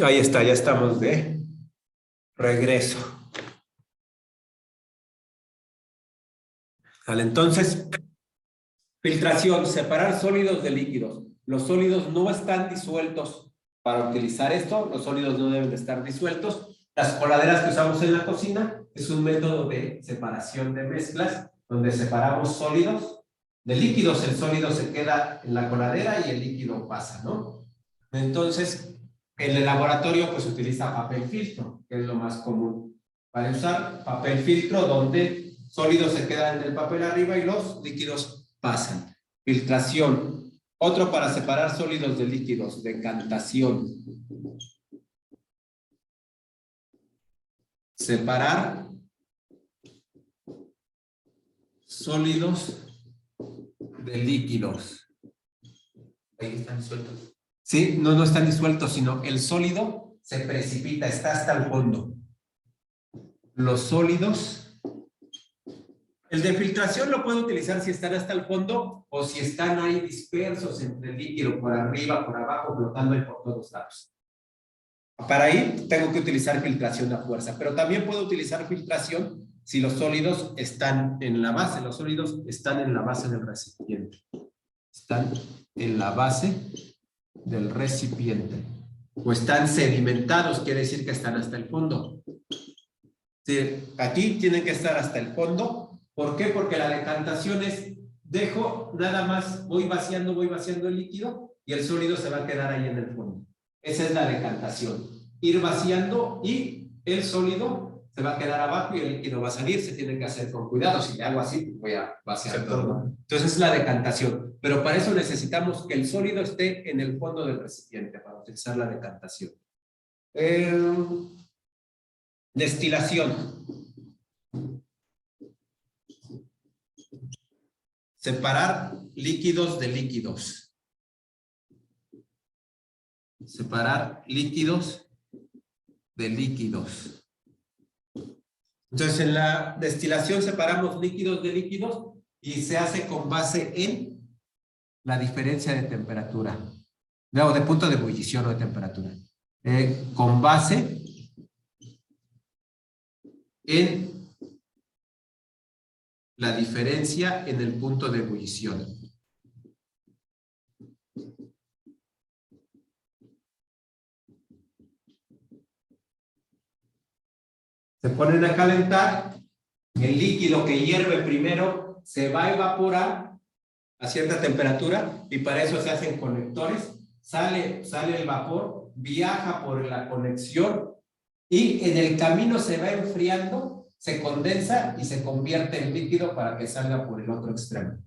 Ahí está, ya estamos de regreso. Vale, entonces, filtración, separar sólidos de líquidos. Los sólidos no están disueltos para utilizar esto, los sólidos no deben de estar disueltos. Las coladeras que usamos en la cocina es un método de separación de mezclas, donde separamos sólidos de líquidos. El sólido se queda en la coladera y el líquido pasa, ¿no? Entonces, en el laboratorio pues se utiliza papel filtro, que es lo más común. Para usar papel filtro donde sólidos se quedan en el papel arriba y los líquidos pasan. Filtración. Otro para separar sólidos de líquidos, decantación. Separar sólidos de líquidos. Ahí están disueltos. Sí, no están disueltos, sino el sólido se precipita, está hasta el fondo. Los sólidos, el de filtración lo puedo utilizar si están hasta el fondo o si están ahí dispersos entre el líquido, por arriba, por abajo, flotando ahí por todos lados. Para ahí tengo que utilizar filtración a fuerza, pero también puedo utilizar filtración si los sólidos están en la base. Los sólidos están en la base del recipiente. Están en la base del recipiente. O están sedimentados, quiere decir que están hasta el fondo. Sí, aquí tienen que estar hasta el fondo. ¿Por qué? Porque la decantación es, dejo nada más, voy vaciando el líquido y el sólido se va a quedar ahí en el fondo. Esa es la decantación. Ir vaciando y el sólido se va a quedar abajo y el líquido va a salir. Se tiene que hacer con cuidado. Si le hago así, voy a vaciar todo. Entonces es la decantación. Pero para eso necesitamos que el sólido esté en el fondo del recipiente para utilizar la decantación. Destilación. Separar líquidos de líquidos. Separar líquidos de líquidos. Entonces, en la destilación separamos líquidos de líquidos y se hace con base en la diferencia de temperatura. No, de punto de ebullición o de temperatura. Con base en la diferencia en el punto de ebullición. Se ponen a calentar, el líquido que hierve primero se va a evaporar a cierta temperatura y para eso se hacen conectores, sale el vapor, viaja por la conexión y en el camino se va enfriando, se condensa y se convierte en líquido para que salga por el otro extremo.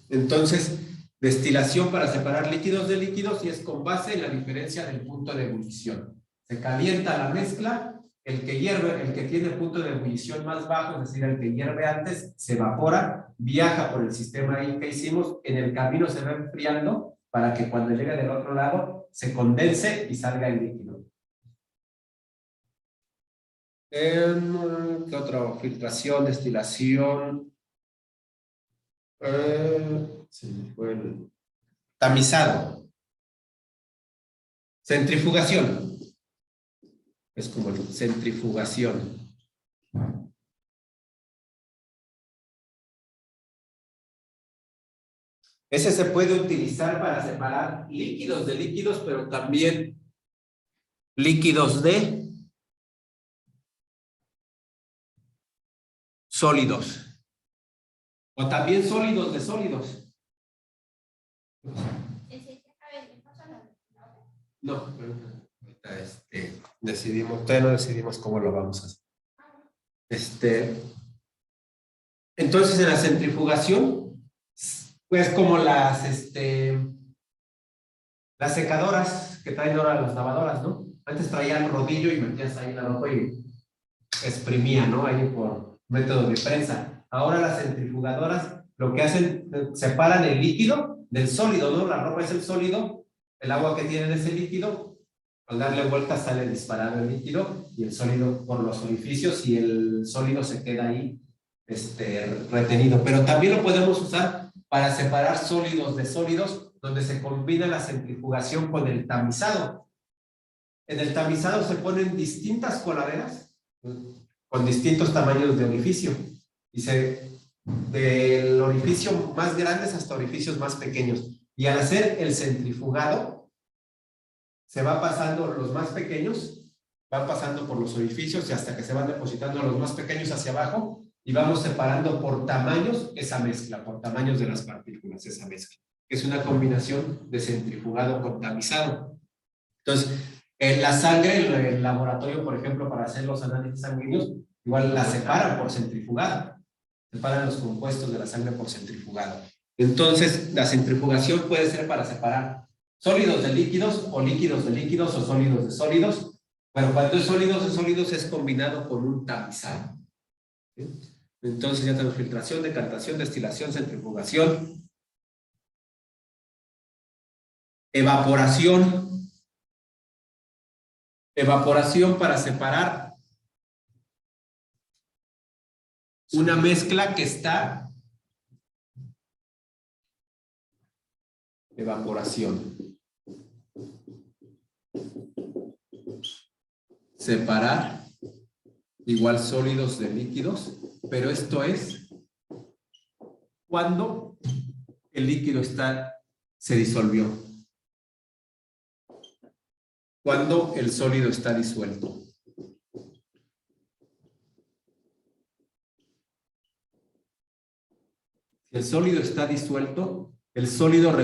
Entonces, destilación para separar líquidos de líquidos y es con base en la diferencia del punto de ebullición. Se calienta la mezcla, el que hierve, el que tiene punto de ebullición más bajo, es decir, el que hierve antes, se evapora, viaja por el sistema ahí que hicimos, en el camino se va enfriando para que cuando llegue del otro lado se condense y salga el líquido. ¿Qué otro? Filtración, destilación. Tamizado. Centrifugación. Es como centrifugación. Ese se puede utilizar para separar líquidos de líquidos, pero también líquidos de sólidos. O también sólidos de sólidos. No, decidimos, todavía no decidimos cómo lo vamos a hacer. Entonces en la centrifugación, pues como las secadoras que traen ahora las lavadoras, ¿no? Antes traían rodillo y metías ahí la ropa y exprimía, ¿no? Ahí por método de prensa. Ahora las centrifugadoras lo que hacen, separan el líquido del sólido, ¿no? La ropa es el sólido, el agua que tiene ese líquido, al darle vueltas sale disparado el líquido y el sólido por los orificios y el sólido se queda ahí retenido. Pero también lo podemos usar para separar sólidos de sólidos, donde se combina la centrifugación con el tamizado. En el tamizado se ponen distintas coladeras con distintos tamaños de orificio. Y del orificio más grandes hasta orificios más pequeños. Y al hacer el centrifugado, se va pasando los más pequeños, van pasando por los orificios y hasta que se van depositando los más pequeños hacia abajo y vamos separando por tamaños esa mezcla, por tamaños de las partículas, esa mezcla. Que es una combinación de centrifugado con tamizado. Entonces, en la sangre, el laboratorio, por ejemplo, para hacer los análisis sanguíneos, igual la separan por centrifugado. Separan los compuestos de la sangre por centrifugado. Entonces, la centrifugación puede ser para separar sólidos de líquidos o líquidos de líquidos o sólidos de sólidos. Pero cuando es sólidos de sólidos es combinado con un tamizado. ¿Sí? Entonces ya tenemos filtración, decantación, destilación, centrifugación, evaporación. Evaporación para separar una mezcla que está. Evaporación. Separar igual sólidos de líquidos, pero esto es cuando el líquido se disolvió. Cuando el sólido está disuelto. Si el sólido está disuelto, el sólido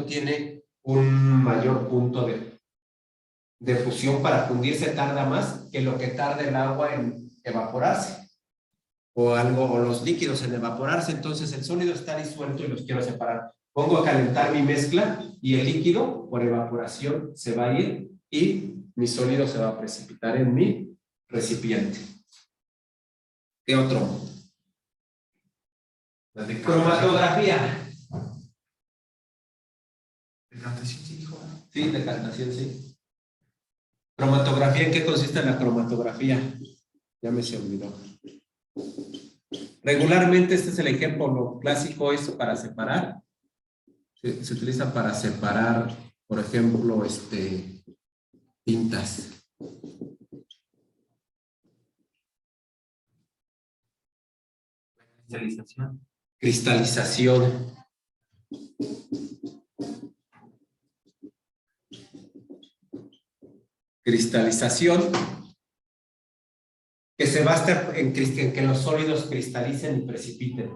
tiene un mayor punto de fusión. Para fundirse tarda más que lo que tarda el agua en evaporarse o los líquidos en evaporarse. Entonces el sólido está disuelto y los quiero separar. Pongo a calentar mi mezcla y el líquido por evaporación se va a ir y mi sólido se va a precipitar en mi recipiente. ¿Qué otro? La de cromatografía. Decantación, sí, dijo. Sí, decantación, sí. Cromatografía, ¿en qué consiste la cromatografía? Ya me se olvidó. Regularmente este es el ejemplo, lo clásico es para separar. Se utiliza para separar, por ejemplo, tintas. Cristalización. Cristalización. Cristalización, que se basa en que los sólidos cristalicen y precipiten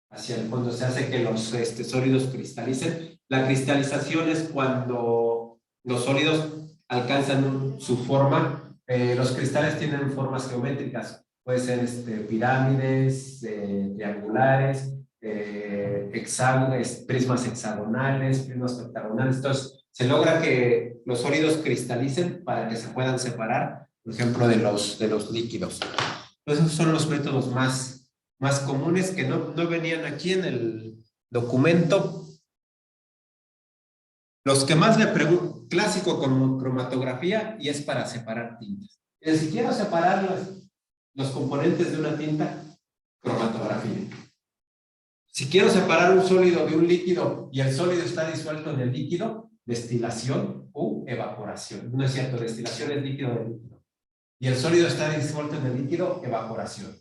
hacia el fondo. Se hace que los sólidos cristalicen. La cristalización es cuando los sólidos alcanzan su forma. Los cristales tienen formas geométricas. Puede ser pirámides, triangulares, prismas hexagonales, prismas pentagonales. Entonces, se logra que los sólidos cristalicen para que se puedan separar, por ejemplo, de los líquidos. Entonces, esos son los métodos más comunes que no venían aquí en el documento. Los que más me pregunto, clásico con cromatografía, y es para separar tintas. Y si quiero separar los componentes de una tinta, cromatografía. Si quiero separar un sólido de un líquido y el sólido está disuelto en el líquido, destilación u evaporación. No es cierto, destilación es líquido de líquido. Y el sólido está disuelto en el líquido, evaporación.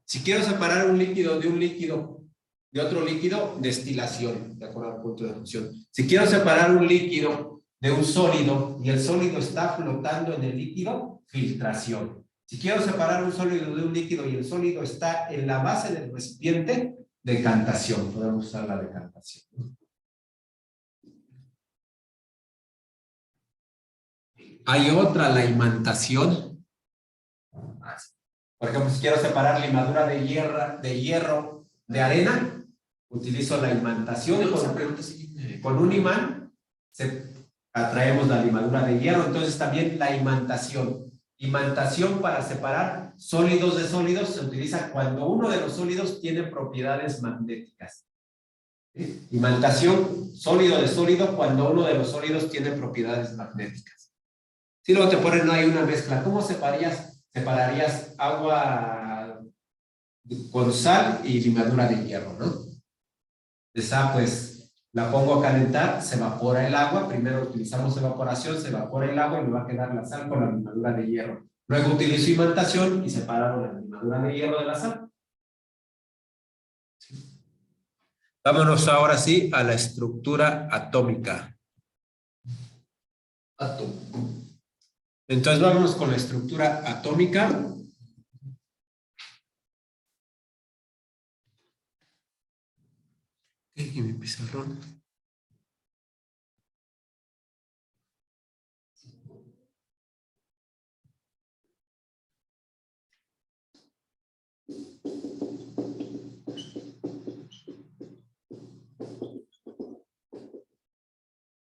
Si quiero separar un líquido de otro líquido, destilación, de acuerdo al punto de fusión. Si quiero separar un líquido de un sólido y el sólido está flotando en el líquido, filtración. Si quiero separar un sólido de un líquido y el sólido está en la base del recipiente, decantación. Podemos usar la decantación. Hay otra, la imantación. Por ejemplo, si quiero separar limadura de hierro de arena, utilizo la imantación. Con un imán atraemos la limadura de hierro. Entonces también la imantación. Imantación para separar sólidos de sólidos se utiliza cuando uno de los sólidos tiene propiedades magnéticas. ¿Sí? Imantación, sólido de sólido, cuando uno de los sólidos tiene propiedades magnéticas. Si luego te ponen ahí una mezcla, ¿cómo separarías agua con sal y limadura de hierro, ¿no? Esa pues la pongo a calentar, se evapora el agua, primero utilizamos evaporación, se evapora el agua y me va a quedar la sal con la limadura de hierro. Luego utilizo imantación y separo la limadura de hierro de la sal. Vámonos ahora sí a la estructura atómica. Entonces vámonos con la estructura atómica. Y mi pizarrón.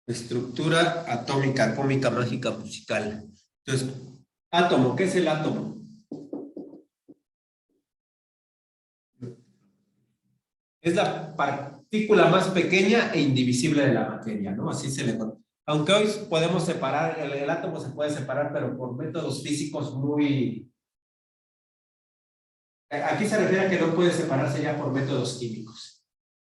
Estructura atómica, mágica, musical. Entonces, átomo, ¿qué es el átomo? Es la partícula más pequeña e indivisible de la materia, ¿no? Así se le conoce. Aunque hoy podemos separar, el átomo se puede separar, pero por métodos físicos muy... Aquí se refiere a que no puede separarse ya por métodos químicos.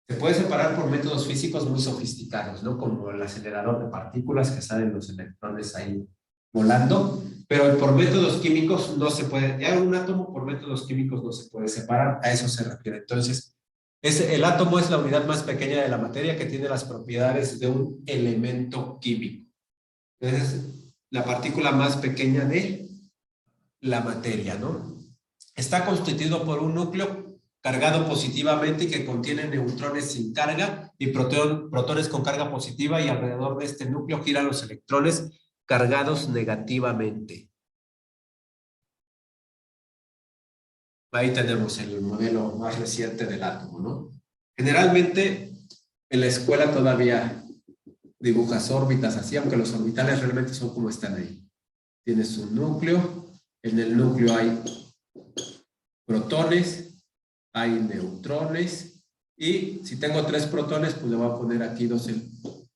Se puede separar por métodos físicos muy sofisticados, ¿no? Como el acelerador de partículas que salen los electrones ahí volando, pero por métodos químicos no se puede, ya un átomo por métodos químicos no se puede separar, a eso se refiere. Entonces, el átomo es la unidad más pequeña de la materia que tiene las propiedades de un elemento químico. Es la partícula más pequeña de la materia, ¿no? Está constituido por un núcleo cargado positivamente y que contiene neutrones sin carga y protones con carga positiva, y alrededor de este núcleo giran los electrones cargados negativamente. Ahí tenemos el modelo más reciente del átomo, ¿no? Generalmente en la escuela todavía dibujas órbitas así, aunque los orbitales realmente son como están ahí. Tienes un núcleo, en el núcleo hay protones, hay neutrones, y si tengo 3 protones, pues le voy a poner aquí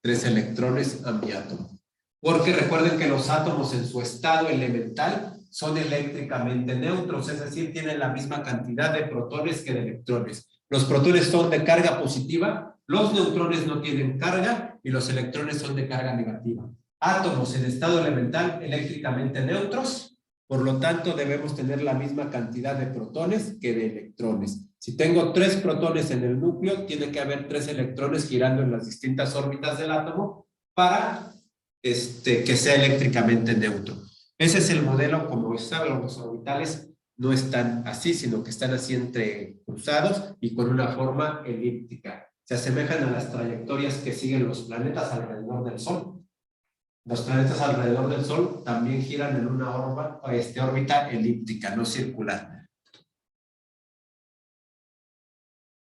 3 electrones a mi átomo. Porque recuerden que los átomos en su estado elemental son eléctricamente neutros, es decir, tienen la misma cantidad de protones que de electrones. Los protones son de carga positiva, los neutrones no tienen carga y los electrones son de carga negativa. Átomos en estado elemental eléctricamente neutros. Por lo tanto, debemos tener la misma cantidad de protones que de electrones. Si tengo 3 protones en el núcleo, tiene que haber 3 electrones girando en las distintas órbitas del átomo para que sea eléctricamente neutro. Ese es el modelo. Como saben, los orbitales no están así, sino que están así entrecruzados y con una forma elíptica. Se asemejan a las trayectorias que siguen los planetas alrededor del Sol. Los planetas alrededor del Sol también giran en una órbita elíptica, no circular.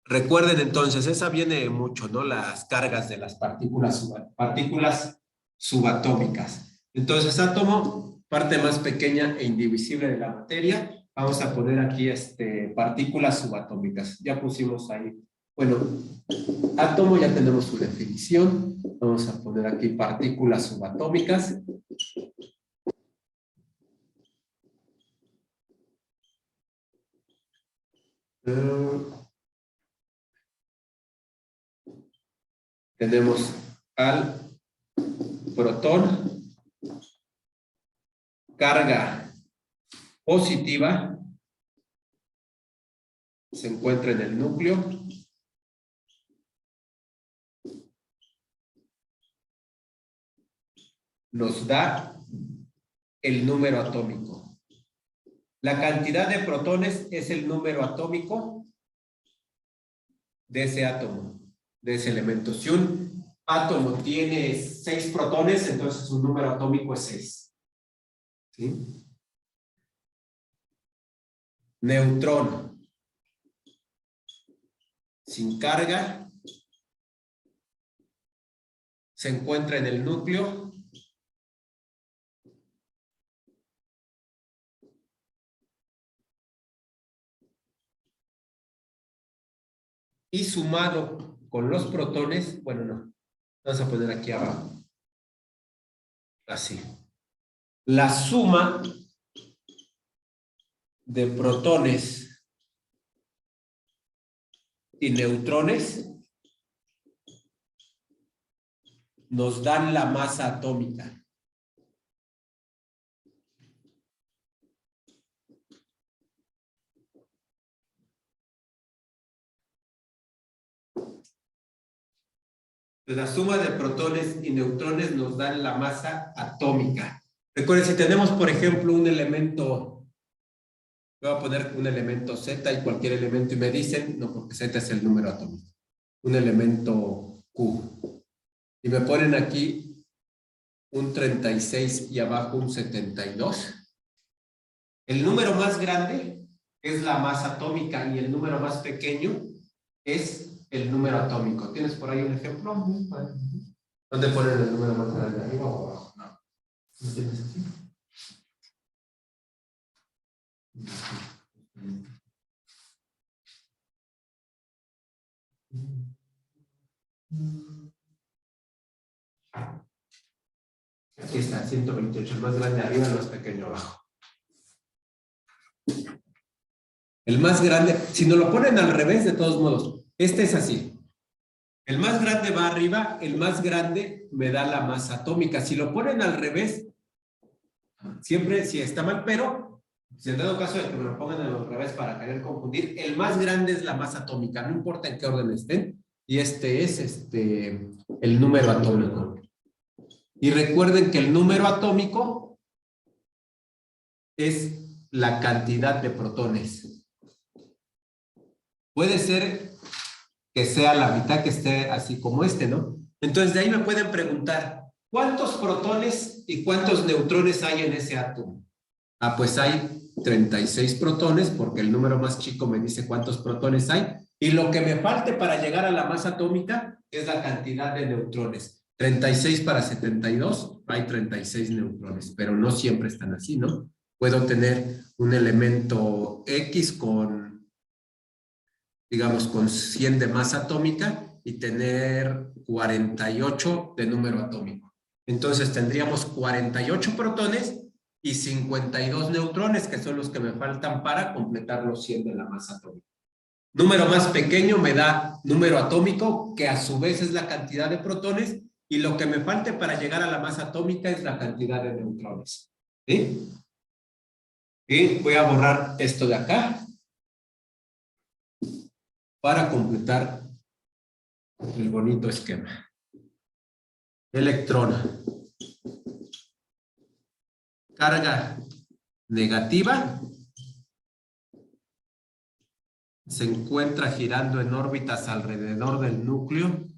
Recuerden entonces, esa viene mucho, ¿no? Las cargas de las partículas subatómicas. Entonces, átomo, parte más pequeña e indivisible de la materia. Vamos a poner aquí partículas subatómicas. Ya pusimos ahí. Bueno, átomo ya tenemos su definición. Vamos a poner aquí partículas subatómicas. Tenemos al protón, carga positiva, se encuentra en el núcleo. Nos da el número atómico. La cantidad de protones es el número atómico de ese átomo, de ese elemento. Si un átomo tiene 6 protones, entonces su número atómico es 6. ¿Sí? Neutrón sin carga se encuentra en el núcleo. Y sumado con los protones, bueno, no, vamos a poner aquí abajo. Así. La suma de protones y neutrones nos dan la masa atómica. La suma de protones y neutrones nos dan la masa atómica. Recuerden, si tenemos, por ejemplo, un elemento, voy a poner un elemento Z y cualquier elemento y me dicen, no, porque Z es el número atómico, un elemento Q. Y me ponen aquí un 36 y abajo un 72. El número más grande es la masa atómica y el número más pequeño es el número atómico. ¿Tienes por ahí un ejemplo? ¿Dónde ponen el número más grande? ¿Arriba o abajo? No. ¿No tienes aquí? Aquí está, 128. El más grande arriba, el más pequeño abajo. El más grande, si nos lo ponen al revés, de todos modos, este es así. El más grande va arriba, el más grande me da la masa atómica. Si lo ponen al revés, siempre sí está mal, pero si en dado caso de que me lo pongan al revés para querer confundir, el más grande es la masa atómica, no importa en qué orden estén, y este es el número atómico. Y recuerden que el número atómico es la cantidad de protones. Puede ser que sea la mitad, que esté así como ¿no? Entonces de ahí me pueden preguntar, ¿cuántos protones y cuántos neutrones hay en ese átomo? Ah, pues hay 36 protones, porque el número más chico me dice cuántos protones hay, y lo que me falte para llegar a la masa atómica es la cantidad de neutrones. 36 para 72, hay 36 neutrones, pero no siempre están así, ¿no? Puedo tener un elemento X con, digamos, con 100 de masa atómica y tener 48 de número atómico. Entonces tendríamos 48 protones y 52 neutrones, que son los que me faltan para completar los 100 de la masa atómica. Número más pequeño me da número atómico, que a su vez es la cantidad de protones, y lo que me falte para llegar a la masa atómica es la cantidad de neutrones. ¿Sí? Y voy a borrar esto de acá para completar el bonito esquema. Electrón. Carga negativa. Se encuentra girando en órbitas alrededor del núcleo.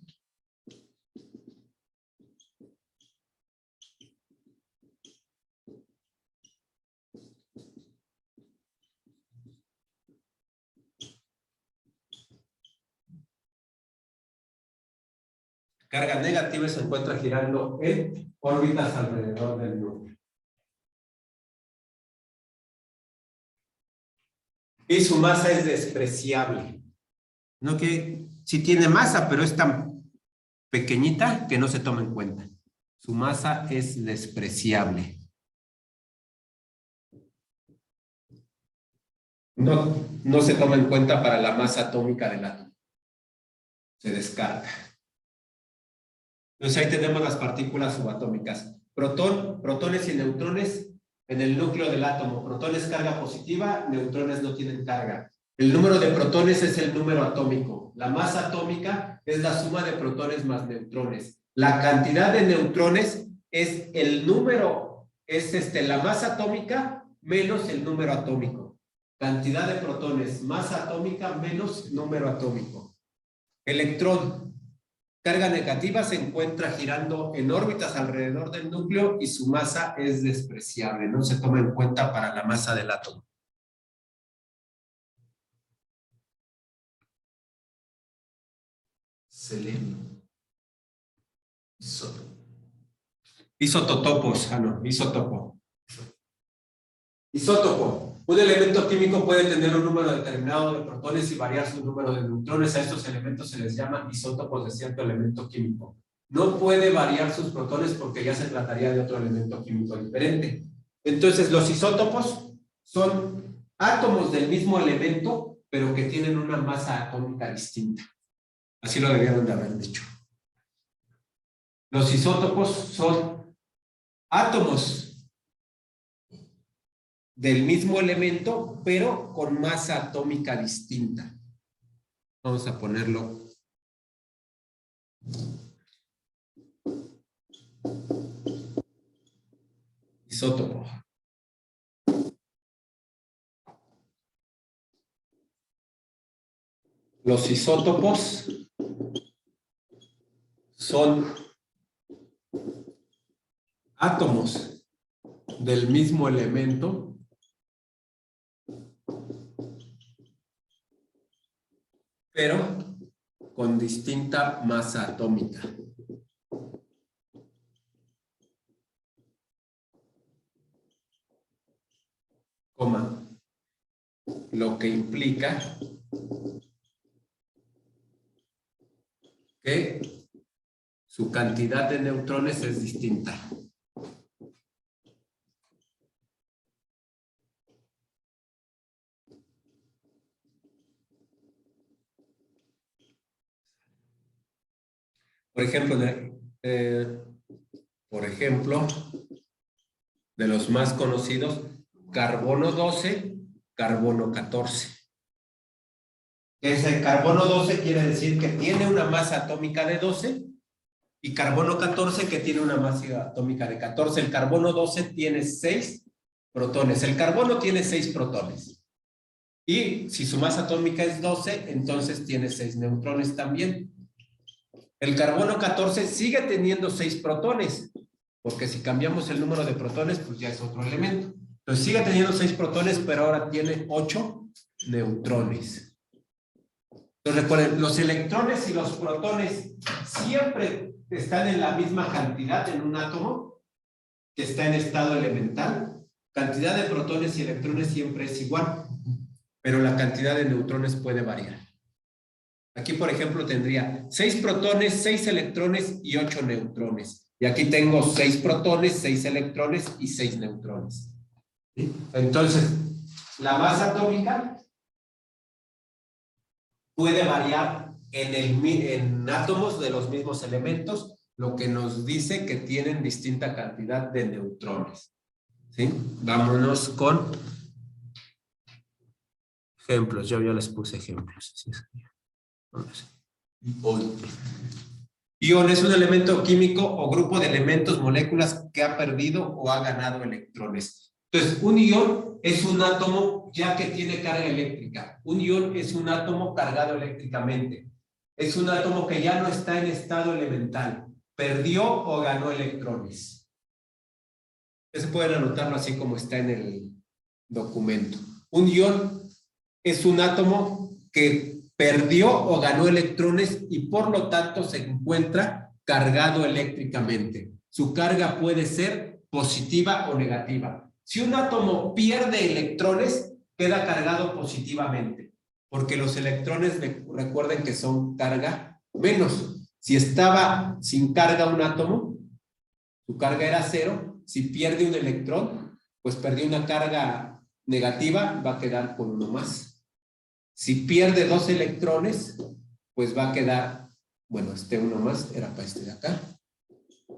Carga negativa se encuentra girando en órbitas alrededor del núcleo. Y su masa es despreciable. No que sí tiene masa, pero es tan pequeñita que no se toma en cuenta. Su masa es despreciable. No se toma en cuenta para la masa atómica del átomo. Se descarta. Entonces ahí tenemos las partículas subatómicas. Protones y neutrones en el núcleo del átomo. Protones carga positiva, neutrones no tienen carga. El número de protones es el número atómico. La masa atómica es la suma de protones más neutrones. La cantidad de neutrones es el número, es la masa atómica menos el número atómico. Cantidad de protones, masa atómica menos número atómico. Electrón. Carga negativa se encuentra girando en órbitas alrededor del núcleo y su masa es despreciable, no se toma en cuenta para la masa del átomo. Selenio. Isotopos, isótopo. Isótopo. Un elemento químico puede tener un número determinado de protones y variar su número de neutrones. A estos elementos se les llama isótopos de cierto elemento químico. No puede variar sus protones porque ya se trataría de otro elemento químico diferente. Entonces, los isótopos son átomos del mismo elemento, pero que tienen una masa atómica distinta. Así lo debieron de haber dicho. Los isótopos son átomos del mismo elemento, pero con masa atómica distinta. Vamos a ponerlo. Isótopo. Los isótopos son átomos del mismo elemento, pero con distinta masa atómica. Coma, lo que implica que su cantidad de neutrones es distinta. Por ejemplo, de los más conocidos, carbono 12, carbono 14. Ese carbono 12 quiere decir que tiene una masa atómica de 12 y carbono 14 que tiene una masa atómica de 14. El carbono 12 tiene 6 protones. El carbono tiene 6 protones. Y si su masa atómica es 12, entonces tiene 6 neutrones también. El carbono 14 sigue teniendo 6 protones, porque si cambiamos el número de protones, pues ya es otro elemento. Entonces sigue teniendo 6 protones, pero ahora tiene 8 neutrones. Entonces recuerden, los electrones y los protones siempre están en la misma cantidad en un átomo que está en estado elemental. Cantidad de protones y electrones siempre es igual, pero la cantidad de neutrones puede variar. Aquí, por ejemplo, tendría 6 protones, 6 electrones y 8 neutrones. Y aquí tengo 6 protones, 6 electrones y 6 neutrones. ¿Sí? Entonces, la masa atómica puede variar en átomos de los mismos elementos, lo que nos dice que tienen distinta cantidad de neutrones. ¿Sí? Vámonos con ejemplos. Yo ya les puse ejemplos. ¿Sí? Ion es un elemento químico o grupo de elementos, moléculas que ha perdido o ha ganado electrones. Entonces, un ion es un átomo ya que tiene carga eléctrica. Un ion es un átomo cargado eléctricamente. Es un átomo que ya no está en estado elemental. Perdió o ganó electrones. Eso pueden anotarlo así como está en el documento. Un ion es un átomo que perdió o ganó electrones y por lo tanto se encuentra cargado eléctricamente. Su carga puede ser positiva o negativa. Si un átomo pierde electrones, queda cargado positivamente, porque los electrones, recuerden que son carga menos. Si estaba sin carga un átomo, su carga era 0. Si pierde un electrón, pues perdió una carga negativa, va a quedar con uno más. Si pierde 2 electrones, pues va a quedar, bueno, uno más era para este de acá.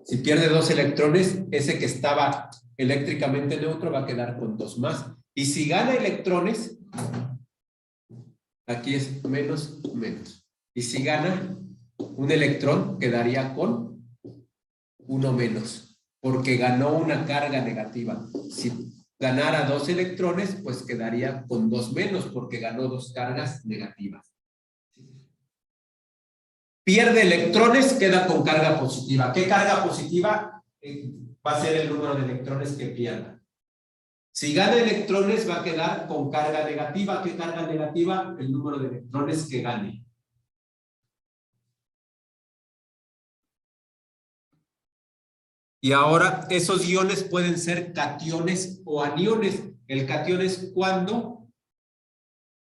Si pierde 2 electrones, ese que estaba eléctricamente neutro va a quedar con 2 más. Y si gana electrones, aquí es menos, menos. Y si gana un electrón, quedaría con 1 menos, porque ganó una carga negativa. Si ganara 2 electrones, pues quedaría con 2 menos, porque ganó 2 cargas negativas. Pierde electrones, queda con carga positiva. ¿Qué carga positiva? Va a ser el número de electrones que pierda. Si gana electrones, va a quedar con carga negativa. ¿Qué carga negativa? El número de electrones que gane. Y ahora, esos iones pueden ser cationes o aniones. El catión es cuando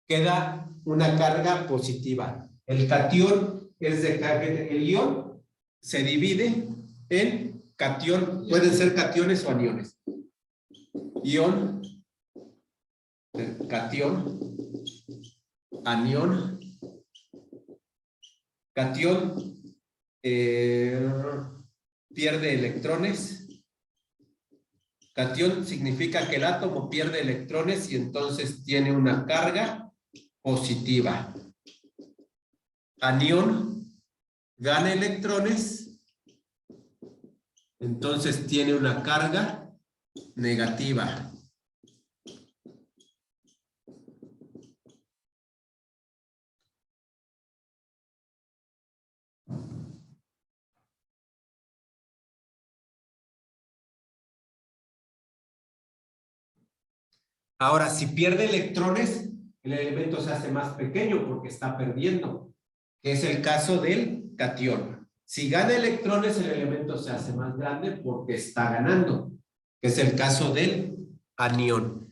queda una carga positiva. El catión es de carga. El ion se divide en catión. Pueden ser cationes o aniones. Ion, catión, anión, catión. pierde electrones. Catión significa que el átomo pierde electrones y entonces tiene una carga positiva. Anión gana electrones, entonces tiene una carga negativa. Ahora, si pierde electrones, el elemento se hace más pequeño porque está perdiendo, que es el caso del catión. Si gana electrones, el elemento se hace más grande porque está ganando, que es el caso del anión.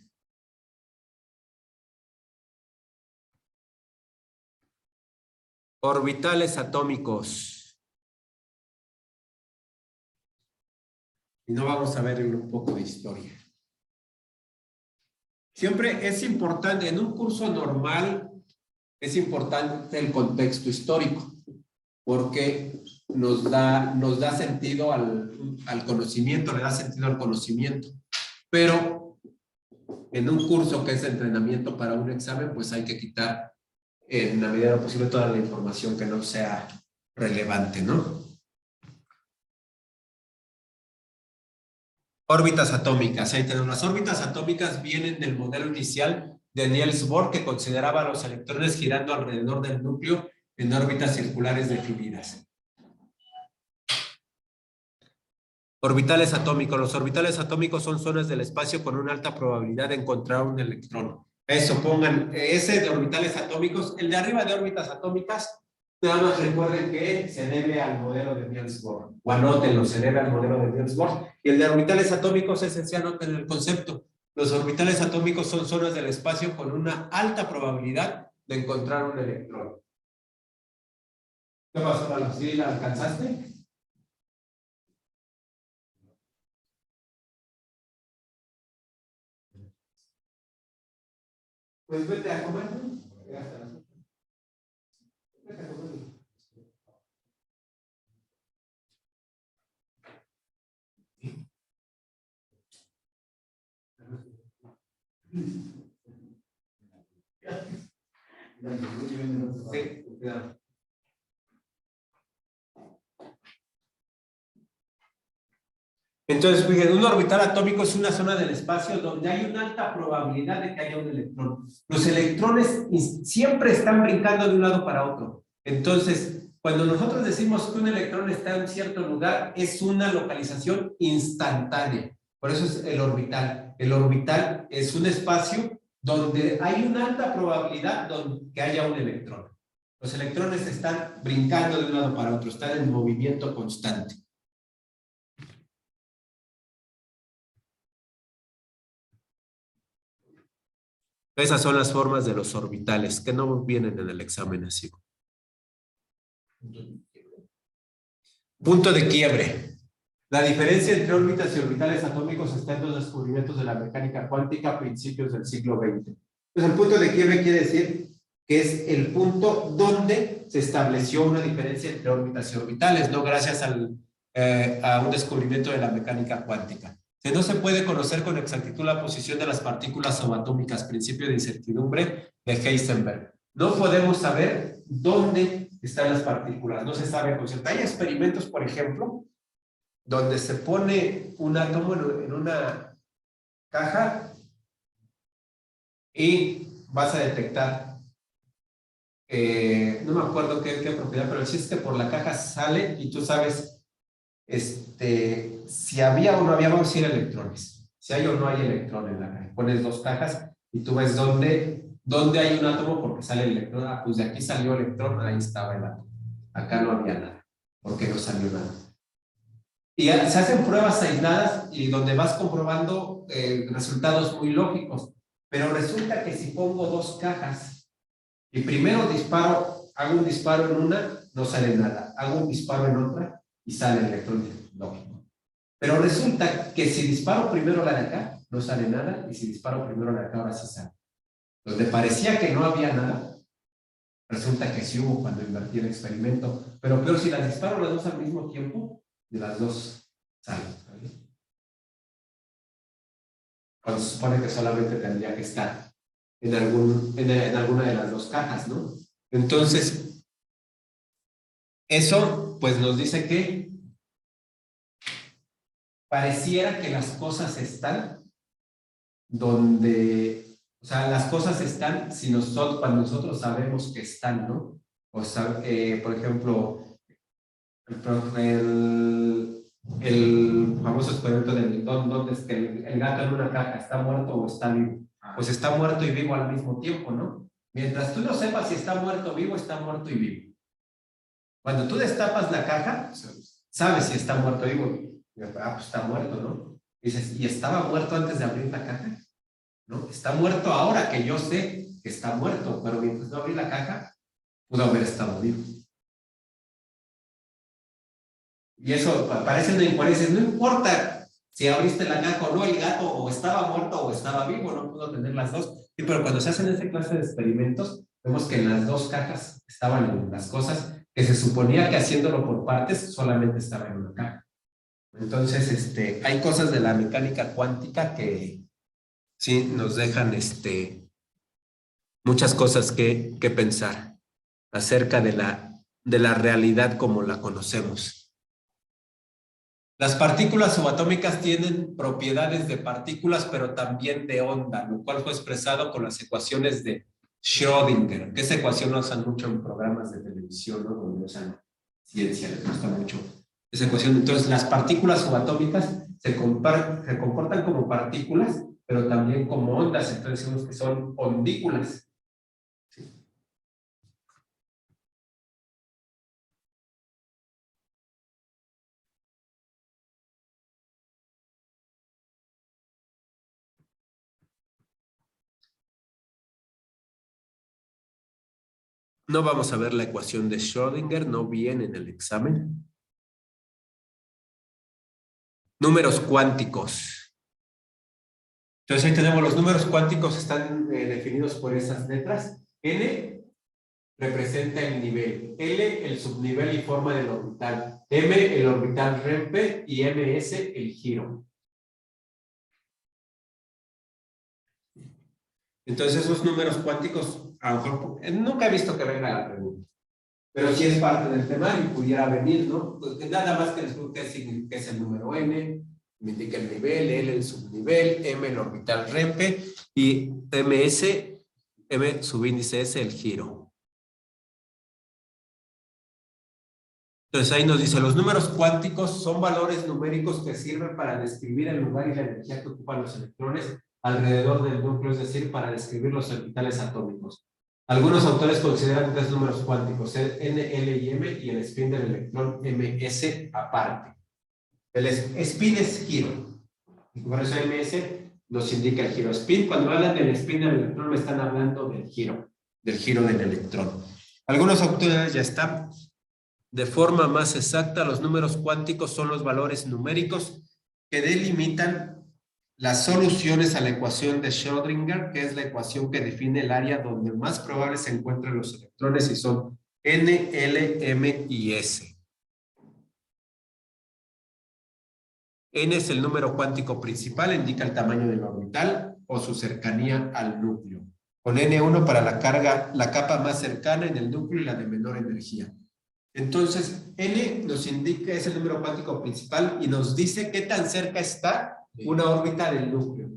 Orbitales atómicos. Y no vamos a ver un poco de historia. Siempre es importante, en un curso normal, es importante el contexto histórico, porque nos da sentido al conocimiento, le da sentido al conocimiento. Pero en un curso que es entrenamiento para un examen, pues hay que quitar en la medida de lo posible toda la información que no sea relevante, ¿no? Órbitas atómicas. Ahí tenemos. Las órbitas atómicas vienen del modelo inicial de Niels Bohr, que consideraba a los electrones girando alrededor del núcleo en órbitas circulares definidas. Orbitales atómicos. Los orbitales atómicos son zonas del espacio con una alta probabilidad de encontrar un electrón. Eso, pongan ese de orbitales atómicos. El de arriba de órbitas atómicas, nada más recuerden que se debe al modelo de Niels Bohr. O anótenlo, se debe al modelo de Niels Bohr. Y el de orbitales atómicos es ese, anoten el concepto. Los orbitales atómicos son zonas del espacio con una alta probabilidad de encontrar un electrón. ¿Qué pasó, Lalo? ¿Sí la alcanzaste? Pues vete a comer. Vete a comer. Sí, cuidado. Entonces, fíjense, un orbital atómico es una zona del espacio donde hay una alta probabilidad de que haya un electrón. Los electrones siempre están brincando de un lado para otro. Entonces, cuando nosotros decimos que un electrón está en cierto lugar, es una localización instantánea. Por eso es el orbital. El orbital es un espacio donde hay una alta probabilidad de que haya un electrón. Los electrones están brincando de un lado para otro, están en movimiento constante. Esas son las formas de los orbitales, que no vienen en el examen así. Punto de quiebre. La diferencia entre órbitas y orbitales atómicos está en los descubrimientos de la mecánica cuántica a principios del siglo XX. Entonces, el punto de quiebre quiere decir que es el punto donde se estableció una diferencia entre órbitas y orbitales, no gracias a un descubrimiento de la mecánica cuántica. Si no se puede conocer con exactitud la posición de las partículas subatómicas, principio de incertidumbre de Heisenberg. No podemos saber dónde están las partículas, no se sabe con cierta. Hay experimentos, por ejemplo, donde se pone un átomo en una caja y vas a detectar, no me acuerdo qué propiedad, pero existe que por la caja sale y tú sabes si había o no había, vamos a decir electrones. Si hay o no hay electrón en la caja. Pones dos cajas y tú ves dónde hay un átomo porque sale el electrón. Ah, pues de aquí salió el electrón, ahí estaba el átomo. Acá no había nada, porque no salió nada. Y se hacen pruebas aisladas y donde vas comprobando resultados muy lógicos. Pero resulta que si pongo dos cajas y primero hago un disparo en una, no sale nada. Hago un disparo en otra y sale el electrón, lógico. Pero resulta que si disparo primero la de acá, no sale nada, y si disparo primero la de acá, ahora sí sale. Donde parecía que no había nada, resulta que sí hubo cuando invertí el experimento. Pero peor, si las disparo las dos al mismo tiempo, de las dos salen. ¿Vale? Cuando se supone que solamente tendría que estar en alguna de las dos cajas, ¿no? Entonces, eso pues nos dice que pareciera que las cosas están donde, o sea, las cosas están si nosotros, cuando nosotros sabemos que están, ¿no? O sea, por ejemplo, el famoso experimento del donde es que el gato en una caja está muerto o está vivo. Pues está muerto y vivo al mismo tiempo, ¿no? Mientras tú no sepas si está muerto o vivo, está muerto y vivo. Cuando tú destapas la caja, sabes si está muerto o vivo. Ah, pues está muerto, ¿no? Dices, ¿y estaba muerto antes de abrir la caja? ¿No? Está muerto ahora que yo sé que está muerto, pero mientras no abrí la caja, pudo haber estado vivo. Y eso parece una incoherencia. No importa si abriste la caja o no, el gato o estaba muerto o estaba vivo, no pudo tener las dos. Sí, pero cuando se hacen esta clase de experimentos, vemos que en las dos cajas estaban las cosas que se suponía que haciéndolo por partes solamente estaba en una caja. Entonces, hay cosas de la mecánica cuántica que sí nos dejan muchas cosas que pensar acerca de la realidad como la conocemos. Las partículas subatómicas tienen propiedades de partículas, pero también de onda, lo cual fue expresado con las ecuaciones de Schrödinger, que esa ecuación la usan mucho en programas de televisión, ¿no? Donde usan ciencia, les gusta mucho esa ecuación. Entonces, las partículas subatómicas se comportan como partículas, pero también como ondas, entonces decimos que son ondículas. ¿Sí? No vamos a ver la ecuación de Schrödinger, no viene en el examen. Números cuánticos. Entonces ahí tenemos los números cuánticos, están definidos por esas letras. N representa el nivel, L el subnivel y forma del orbital, M el orbital REMPE y MS el giro. Entonces esos números cuánticos, a lo mejor, nunca he visto que venga la pregunta, pero sí es parte del tema y pudiera venir, ¿no? Pues nada más que les digo qué es el número N, me indica el nivel, L el subnivel, M el orbital REMPE y MS, M subíndice S el giro. Entonces ahí nos dice, los números cuánticos son valores numéricos que sirven para describir el lugar y la energía que ocupan los electrones alrededor del núcleo, es decir, para describir los orbitales atómicos. Algunos autores consideran tres números cuánticos, N, L y M, y el spin del electrón MS aparte. El spin es giro, y por eso MS nos indica el giro. Spin, cuando hablan del spin del electrón, me están hablando del giro del electrón. Algunos autores ya están. De forma más exacta, los números cuánticos son los valores numéricos que delimitan las soluciones a la ecuación de Schrödinger, que es la ecuación que define el área donde más probable se encuentran los electrones y son N, L, M y S. N es el número cuántico principal, indica el tamaño del orbital o su cercanía al núcleo. Con N1 para la carga, la capa más cercana en el núcleo y la de menor energía. Entonces, N nos indica, es el número cuántico principal y nos dice qué tan cerca está una órbita del núcleo.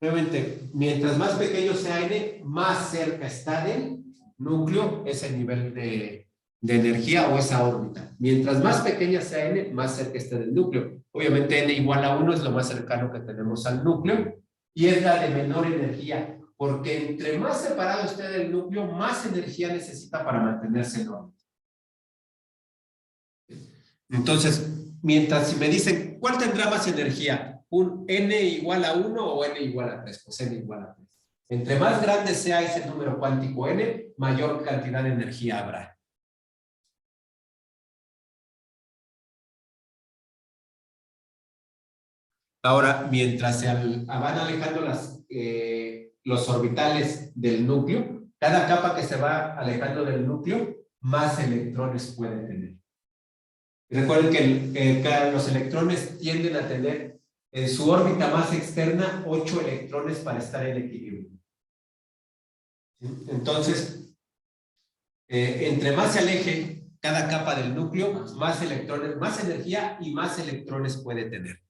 Nuevamente, mientras más pequeño sea N, más cerca está del núcleo ese nivel de energía o esa órbita. Mientras más pequeña sea N, más cerca está del núcleo. Obviamente N igual a 1 es lo más cercano que tenemos al núcleo y es la de menor energía, porque entre más separado esté del núcleo, más energía necesita para mantenerse en órbita. Entonces, mientras si me dicen, ¿cuál tendrá más energía? ¿Un N igual a 1 o N igual a 3? Pues N igual a 3. Entre más grande sea ese número cuántico N, mayor cantidad de energía habrá. Ahora, mientras se van alejando los orbitales del núcleo, cada capa que se va alejando del núcleo, más electrones puede tener. Y recuerden que los electrones tienden a tener en su órbita más externa 8 electrones para estar en equilibrio. Entonces, entre más se aleje cada capa del núcleo, más electrones, más energía y más electrones puede tener.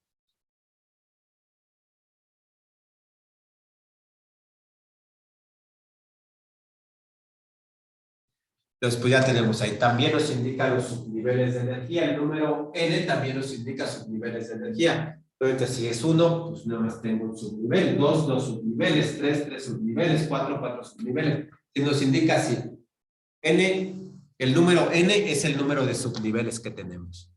Entonces, pues ya tenemos ahí. También nos indica los subniveles de energía. El número N también nos indica subniveles de energía. Entonces, si es 1, pues nada más tengo un subnivel. 2, 2 subniveles. 3, 3 subniveles. 4, 4 subniveles. Y nos indica si N, el número N es el número de subniveles que tenemos.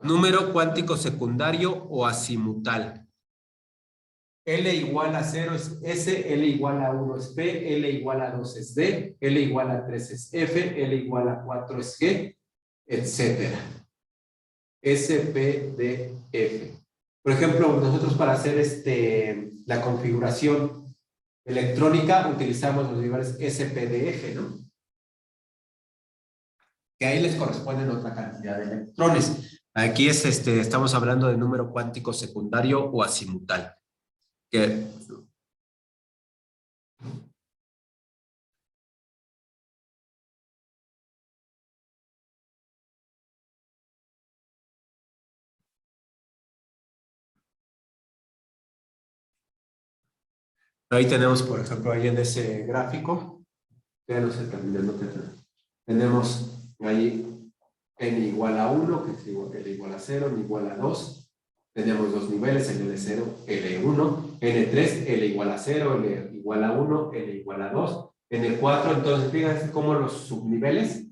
Número cuántico secundario o azimutal. L igual a 0 es S, L igual a 1 es P, L igual a 2 es D, L igual a 3 es F, L igual a 4 es G, etcétera. S, P, D, F. Por ejemplo, nosotros para hacer la configuración electrónica utilizamos los niveles S, P, D, F, ¿no? Que ahí les corresponden otra cantidad de electrones. Aquí estamos hablando de número cuántico secundario o azimutal. Que ahí tenemos, por ejemplo, ahí en ese gráfico, ya no sé también, tenemos ahí n igual a 1, que es igual, L igual a 0, n igual a 2. Tenemos dos niveles, L0, L1, N3, L igual a 0, L igual a 1, L igual a 2. N4, entonces fíjense cómo los subniveles,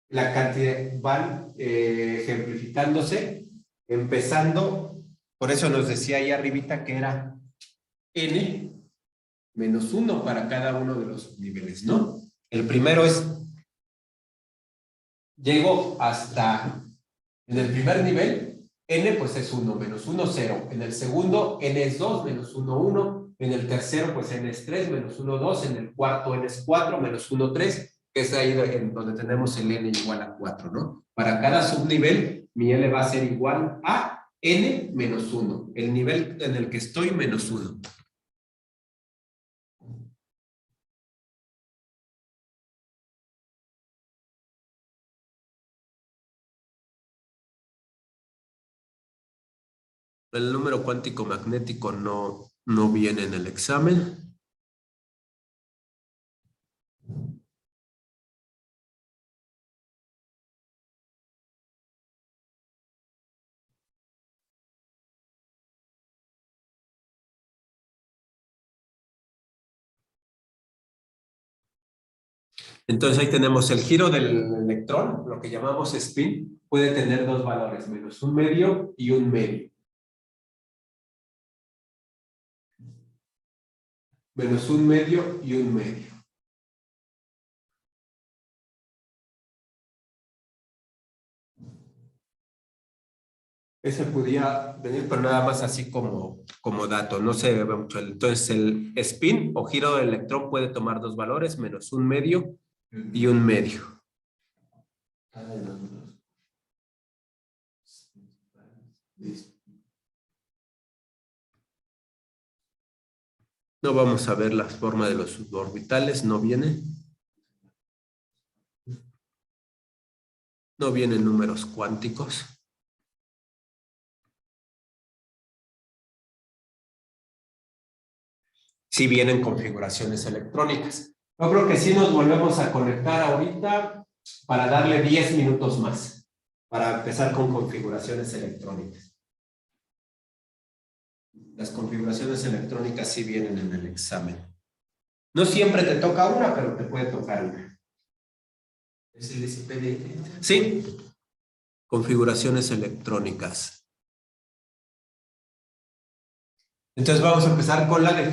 la cantidad van ejemplificándose, empezando, por eso nos decía ahí arribita que era N menos 1 para cada uno de los subniveles, ¿no? El primero es, llego hasta, en el primer nivel, N pues es 1, menos 1, 0. En el segundo, N es 2, menos 1, 1. En el tercero, pues N es 3, menos 1, 2. En el cuarto, N es 4, menos 1, 3, que es ahí donde tenemos el N igual a 4, ¿no? Para cada subnivel, mi L va a ser igual a N menos 1. El nivel en el que estoy, menos 1. El número cuántico magnético no viene en el examen. Entonces ahí tenemos el giro del electrón, lo que llamamos spin, puede tener dos valores, menos un medio y un medio. Menos un medio y un medio. Ese podría venir, pero nada más así como dato, no se ve mucho. Entonces el spin o giro del electrón puede tomar dos valores, menos un medio y un medio. No vamos a ver la forma de los suborbitales, no viene. No vienen números cuánticos. Sí vienen configuraciones electrónicas. Yo creo que sí nos volvemos a conectar ahorita para darle 10 minutos más, para empezar con configuraciones electrónicas. Las configuraciones electrónicas sí vienen en el examen. No siempre te toca una, pero te puede tocar una. ¿Es el SPD? Sí. Configuraciones electrónicas. Entonces vamos a empezar con la definición.